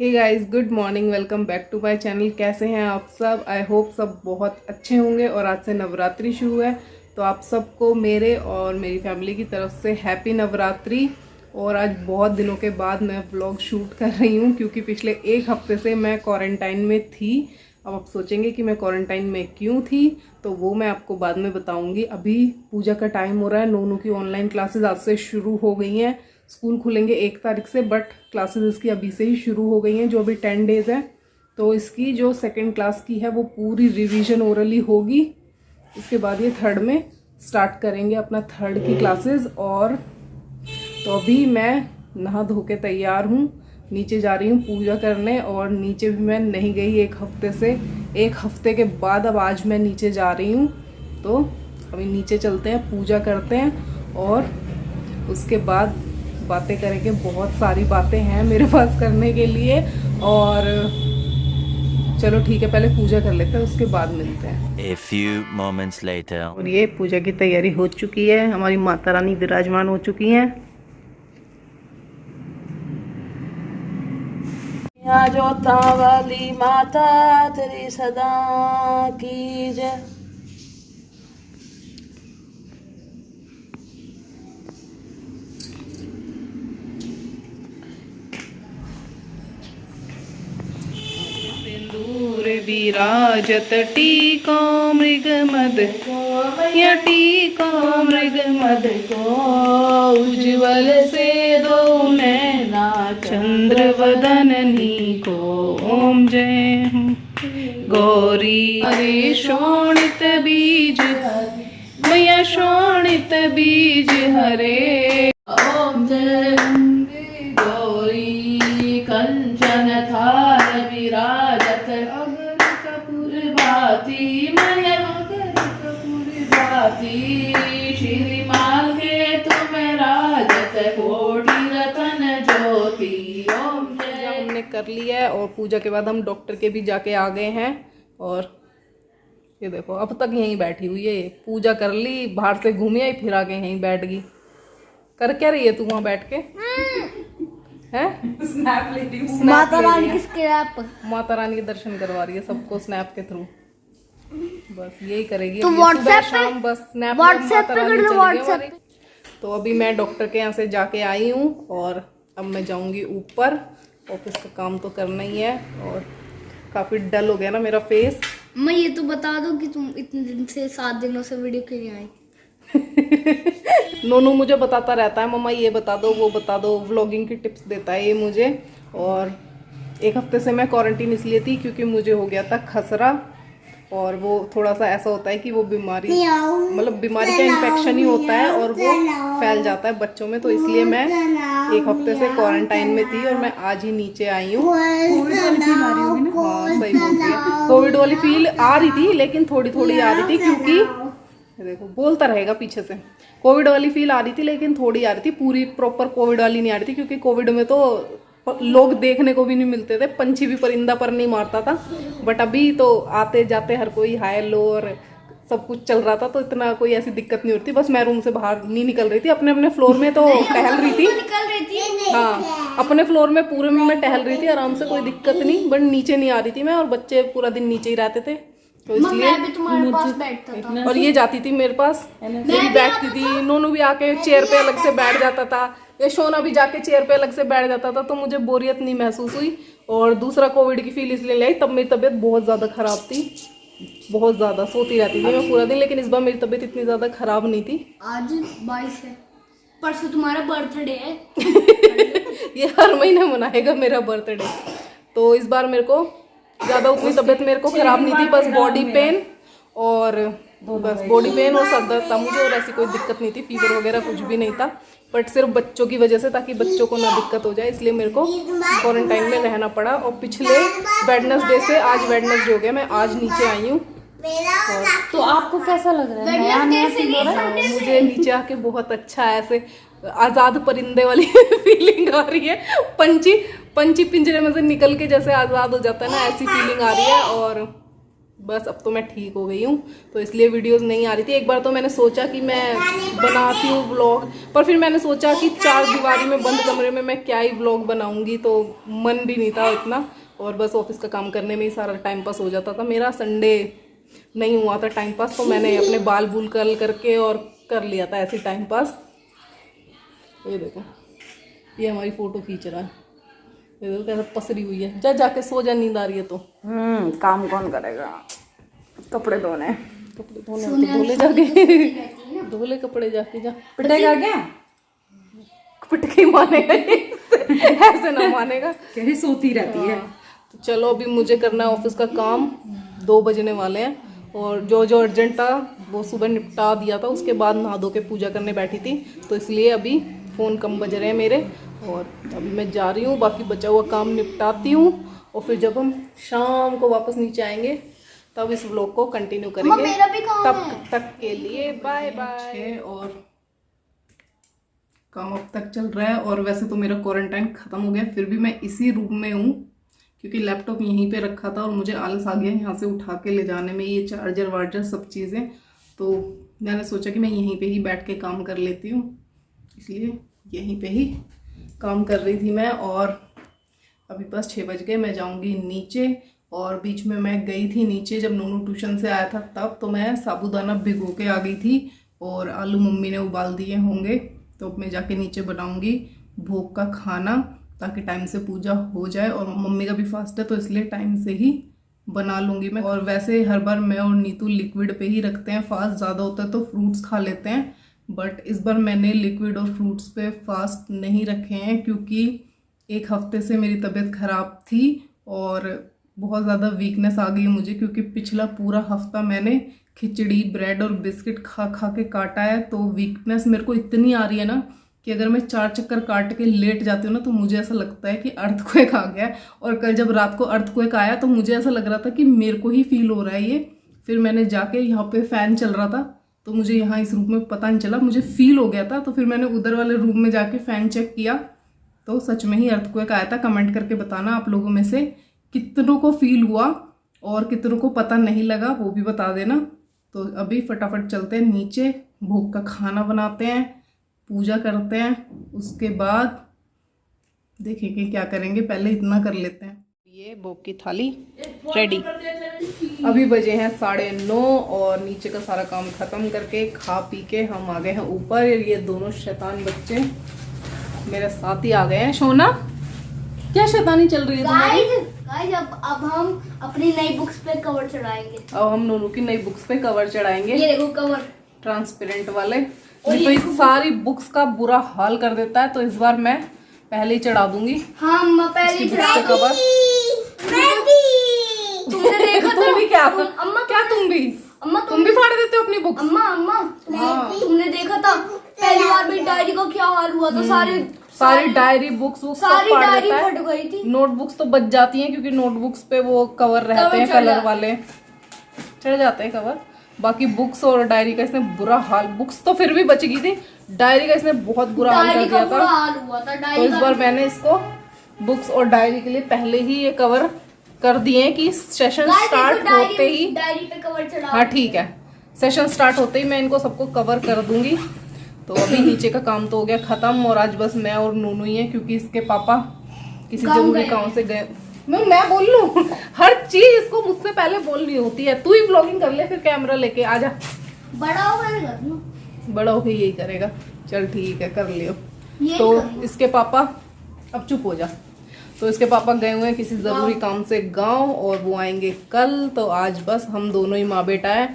Hey guys, good morning. Welcome back to my channel. कैसे हैं आप सब? आई होप सब बहुत अच्छे होंगे। और आज से नवरात्रि शुरू है, तो आप सबको मेरे और मेरी फैमिली की तरफ से हैप्पी नवरात्रि। और आज बहुत दिनों के बाद मैं व्लॉग शूट कर रही हूँ, क्योंकि पिछले एक हफ्ते से मैं क्वारंटाइन में थी। अब आप सोचेंगे कि मैं क्वारंटाइन में क्यों थी, तो वो मैं आपको बाद में बताऊंगी। अभी पूजा का टाइम हो रहा है। नोनू की ऑनलाइन क्लासेस आज से शुरू हो गई हैं। स्कूल खुलेंगे 1 तारीख से, बट क्लासेस इसकी अभी से ही शुरू हो गई हैं, जो अभी 10 डेज़ है। तो इसकी जो सेकंड क्लास की है वो पूरी रिवीजन ओरली होगी। इसके बाद ये थर्ड में स्टार्ट करेंगे अपना थर्ड की क्लासेस। और तो अभी मैं नहा धो के तैयार हूँ, नीचे जा रही हूँ पूजा करने। और नीचे भी मैं नहीं गई एक हफ्ते से। एक हफ्ते के बाद अब आज मैं नीचे जा रही हूँ। तो अभी नीचे चलते हैं, पूजा करते हैं और उसके बाद बातें करेंगे। बहुत सारी बातें हैं मेरे पास करने के लिए। और चलो ठीक है, पहले पूजा कर लेते हैं, उसके बाद मिलते हैं। A few moments later. और ये पूजा की तैयारी हो चुकी है, हमारी माता रानी विराजमान हो चुकी हैं। जोता वाली माता तेरी सदा की जय। सिंदूर विराजत टीका मृग मद को, या टीका मृग मद को, उज्ज्वल से दो नैना चंद्र वदननी को। ओम जय गौरी हरे शोणित बीज, मैया शोणित बीज हरे। ओम जय गौरी कंचन थाल विराजत, अगर कपूर भाती मैं अगर कपूर भाती, श्रीमाल के तुम राजत कोटि रतन ज्योति। ओम पूजा हमने कर लिया है और पूजा के बाद हम डॉक्टर के भी जाके आ गए हैं। और ये देखो अब तक यहीं बैठी हुई है। पूजा कर ली, बाहर से घूमी आई, फिर आके यहीं बैठ गई। कर क्या रही है तू वहां बैठ के? हैं? स्नैप ले रही हूं। माता रानी की स्क्रैप। माता रानी के दर्शन करवा रही है सबको स्नैप के थ्रू। बस यही करेगी। तो अभी व्हाट्सएप सुबह पे, शाम बस स्नैप व्हाट्सएप पे कर लो, व्हाट्सएप पे। तो अभी मैं डॉक्टर के यहाँ से जाके आई हूँ और अब मैं जाऊंगी ऊपर। ऑफिस का काम तो करना ही है। और काफी डल हो गया ना मेरा फेस। मैं ये तो बता दो कि तुम इतने दिन से 7 दिनों से वीडियो क्यों नहीं आई? नोनू मुझे बताता रहता है, मम्मा ये बता दो वो बता दो, व्लॉगिंग की टिप्स देता है ये मुझे। और एक हफ्ते से मैं क्वारंटीन इसलिए थी क्योंकि मुझे हो गया था खसरा। और वो थोड़ा सा ऐसा होता है कि वो बीमारी, मतलब बीमारी का इन्फेक्शन ही होता है और वो फैल जाता है बच्चों में। तो इसलिए मैं एक हफ्ते से क्वारंटाइन में थी और मैं आज ही नीचे आई हूँ। कोविड वाली फील आ रही होगी ना? हाँ सही बोल रही है। कोविड वाली फील आ रही थी, लेकिन थोड़ी थोड़ी आ रही थी, क्योंकि देखो बोलता रहेगा पीछे से। कोविड वाली फील आ रही थी, लेकिन थोड़ी आ रही थी। पूरी प्रॉपर कोविड वाली नहीं आ रही थी, क्योंकि कोविड में तो लोग देखने को भी नहीं मिलते थे, पंछी भी परिंदा पर नहीं मारता था। बट अभी तो आते जाते हर कोई हाय लो और सब कुछ चल रहा था, तो इतना कोई ऐसी दिक्कत नहीं होती। बस मैं रूम से बाहर नहीं निकल रही थी, अपने अपने फ्लोर में तो टहल रही थी। हाँ, अपने फ्लोर में पूरे में मैं टहल रही थी आराम से, कोई दिक्कत नहीं। बट नीचे नहीं आ रही थी मैं, और बच्चे पूरा दिन नीचे ही रहते थे, तो इसलिए। मैं भी तुम्हारे पास बैठता था। और ये जाती थी मेरे पास, ये बैठती थी। नोनू भी आके चेयर पे अलग से बैठ जाता था, या शोना भी जाके चेयर पे अलग से बैठ जाता था, तो मुझे बोरियत नहीं महसूस हुई। और दूसरा कोविड की फील इसलिए लाई, तब मेरी तबीयत बहुत ज़्यादा ख़राब थी, बहुत ज़्यादा सोती रहती थी मैं पूरा दिन। लेकिन इस बार मेरी तबीयत इतनी ज़्यादा ख़राब नहीं थी। आज 22 है, परसों तुम्हारा बर्थडे है। ये हर महीने मनाएगा मेरा बर्थडे। तो इस बार मेरे को ज़्यादा उतनी तबीयत मेरे को ख़राब नहीं थी, बस बॉडी पेन और बस बॉडी पेन और सर दर्द था मुझे, और ऐसी कोई दिक्कत नहीं थी। फीवर वगैरह कुछ भी नहीं था, बट सिर्फ बच्चों की वजह से, ताकि बच्चों को ना दिक्कत हो जाए, इसलिए मेरे को क्वारंटाइन में रहना पड़ा। और पिछले वेडनेसडे से आज वेडनेसडे हो गया, मैं आज नीचे आई हूँ। तो आपको कैसा लग रहा है? नया नया फील हो रहा है? मुझे नीचे आके बहुत अच्छा है, ऐसे आज़ाद परिंदे वाली फीलिंग आ रही है। पंछी पिंजरे में से निकल के जैसे आज़ाद हो जाता है ना, ऐसी फीलिंग आ रही है। और बस अब तो मैं ठीक हो गई हूँ, तो इसलिए वीडियोस नहीं आ रही थी। एक बार तो मैंने सोचा कि मैं बनाती हूँ व्लॉग, पर फिर मैंने सोचा कि 4 दीवारी में बंद कमरे में मैं क्या ही व्लॉग बनाऊँगी, तो मन भी नहीं था इतना, और बस ऑफिस का काम करने में ही सारा टाइम पास हो जाता था मेरा। संडे नहीं हुआ था टाइम पास, तो मैंने अपने बाल बूल कर्ल करके और कर लिया था ऐसे टाइम पास। ये देखो, ये हमारी फ़ोटो खींच रहा है, ये देखो कैसे पसरी हुई है। जा जाके सो जा, नींद आ रही है तो। काम कौन करेगा? कपड़े धोने तो धोले जाके धोले कपड़े जाके जा। पिटेगा क्या? पिटके मानेगा ऐसे ना मानेगा, कैसे सोती रहती है। तो चलो अभी मुझे करना है ऑफिस का काम, 2 बजने वाले हैं, और जो जो अर्जेंट था वो सुबह निपटा दिया था। उसके बाद नहा धो के पूजा करने बैठी थी, तो इसलिए अभी फ़ोन कम बज रहे हैं मेरे, और अभी मैं जा रही हूँ, बाकी बचा हुआ काम निपटाती हूँ, और फिर जब हम शाम को वापस नीचे आएंगे तब इस व्लॉग को कंटिन्यू करेंगे। मेरा भी काम तब तक के लिए बाय बाय। और काम अब तक चल रहा है, और वैसे तो मेरा क्वारंटाइन ख़त्म हो गया, फिर भी मैं इसी रूम में हूँ क्योंकि लैपटॉप यहीं पे रखा था और मुझे आलस आ गया यहाँ से उठा के ले जाने में, ये चार्जर वार्जर सब चीज़ें, तो मैंने सोचा कि मैं यहीं पे ही बैठ के काम कर लेती हूँ, इसलिए यहीं पे ही काम कर रही थी मैं। और अभी बस 6 बज गए, मैं जाऊँगी नीचे, और बीच में मैं गई थी नीचे जब नूनू ट्यूशन से आया था तब, तो मैं साबूदाना भिगो के आ गई थी, और आलू मम्मी ने उबाल दिए होंगे, तो अब मैं जाके नीचे बनाऊँगी भोग का खाना, ताकि टाइम से पूजा हो जाए, और मम्मी का भी फास्ट है तो इसलिए टाइम से ही बना लूँगी मैं। और वैसे हर बार मैं और नीतू लिक्विड पे ही रखते हैं, फास्ट ज़्यादा होता है तो फ्रूट्स खा लेते हैं, बट इस बार मैंने लिक्विड और फ्रूट्स पे फास्ट नहीं रखे हैं, क्योंकि 1 हफ्ते से मेरी तबीयत ख़राब थी और बहुत ज़्यादा वीकनेस आ गई मुझे, क्योंकि पिछला पूरा हफ्ता मैंने खिचड़ी ब्रेड और बिस्किट खा खा के काटा है, तो वीकनेस मेरे को इतनी आ रही है ना कि अगर मैं 4 चक्कर काट के लेट जाती हूँ ना तो मुझे ऐसा लगता है कि अर्थक्वेक आ गया है। और कल जब रात को अर्थक्वेक आया तो मुझे ऐसा लग रहा था कि मेरे को ही फील हो रहा है ये। फिर मैंने जाके यहाँ पे फ़ैन चल रहा था तो मुझे यहाँ इस रूम में पता नहीं चला, मुझे फील हो गया था, तो फिर मैंने उधर वाले रूम में जाके फ़ैन चेक किया तो सच में ही अर्थक्वेक आया था। कमेंट करके बताना आप लोगों में से कितनों को फील हुआ और कितनों को पता नहीं लगा, वो भी बता देना। तो अभी फटाफट चलते हैं नीचे, भोग का खाना बनाते हैं, पूजा करते हैं, उसके बाद देखेंगे क्या करेंगे, पहले इतना कर लेते हैं। ये भोग की थाली रेडी। अभी बजे हैं 9:30 और नीचे का सारा काम खत्म करके खा पी के हम आ गए हैं ऊपर। ये दोनों शैतान बच्चे मेरे साथ ही आ गए हैं। सोना क्या शैतानी चल रही है तुम्हारी? गाइस अब हम अपनी नई बुक्स पे कवर चढ़ाएंगे। अब हम नोनू की नई बुक्स पे कवर चढ़ाएंगे। ये देखो कवर ट्रांसपेरेंट वाले। ये तो इस सारी बुक्स का बुरा हाल कर देता है, तो इस बार मैं पहले ही चढ़ा दूंगी। हाँ पहले चढ़ा कवर। तुमने देखा तुम भी क्या? अम्मा क्या तुम भी? अम्मा तुम भी फाड़ देते हो अपनी बुक्स? अम्मा तुमने देखा था पहली बार मेरी डायरी का क्या हाल हुआ था? सारी डायरी बुक्स वो सारी फाड़ डायरी देता है। फट गई थी। नोटबुक्स तो बच जाती हैं क्योंकि नोटबुक्स पे वो कवर रहते हैं, कलर वाले चढ़ जाते हैं कवर। बाकी बुक्स और डायरी का इसने बुरा हाल, बुक्स तो फिर भी बच गई थी, डायरी का इसने बहुत बुरा हाल कर दिया था। तो इस बार मैंने इसको बुक्स और डायरी के लिए पहले ही ये कवर कर दिए हैं कि सेशन स्टार्ट होते ही डायरी पे कवर चढ़ा। हाँ ठीक है, सेशन स्टार्ट होते ही मैं इनको सबको कवर कर दूंगी। तो अभी नीचे का काम तो हो गया खत्म और आज बस मैं और नूनू ही हैं, क्योंकि इसके पापा किसी जरूरी काम से गए। मैं बोल लूं हर चीज इसको मुझसे पहले बोलनी होती है। तू ही व्लॉगिंग कर ले, फिर कैमरा लेके आ जा। बड़ा होगा बड़ा होके यही करेगा। चल ठीक है, कर लियो। तो इसके पापा अब चुप हो जा। तो इसके पापा गए हुए हैं किसी जरूरी काम से गांव और वो आएंगे कल। तो आज बस हम दोनों ही माँ बेटा है।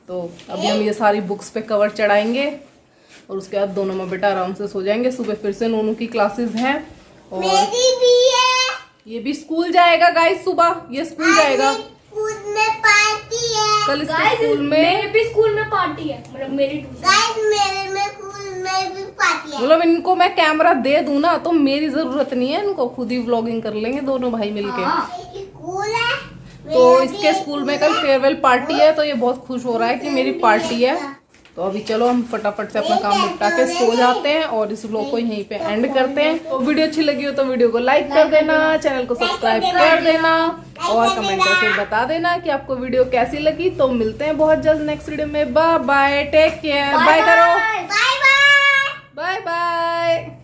तो अभी हम ये सारी बुक्स पे कवर चढ़ाएंगे और उसके बाद दोनों माँ बेटा आराम से सो जाएंगे। सुबह फिर से नोनू की क्लासेस हैं और मेरी भी है। ये भी स्कूल जाएगा गाइस। सुबह ये स्कूल जाएगा। स्कूल में पार्टी है कल इसके स्कूल में। मेरे भी स्कूल में पार्टी है, मतलब मेरे स्कूल में भी पार्टी है। मतलब इनको मैं कैमरा दे दूं ना तो मेरी जरूरत नहीं है, इनको खुद ही व्लॉगिंग कर लेंगे दोनों भाई मिलके। स्कूल है तो इसके स्कूल में कल फेयरवेल पार्टी है, तो ये बहुत खुश हो रहा है कि मेरी पार्टी है। तो अभी चलो हम फटाफट से अपना काम निपटा के सो जाते हैं और इस व्लॉग को यहीं पे एंड करते हैं। तो वीडियो अच्छी लगी हो तो वीडियो को लाइक कर देना, चैनल को सब्सक्राइब कर देना और कमेंट करके बता देना कि आपको वीडियो कैसी लगी। तो मिलते हैं बहुत जल्द नेक्स्ट वीडियो में। Bye bye, take care, bye करो, बाय बाय। Bye bye.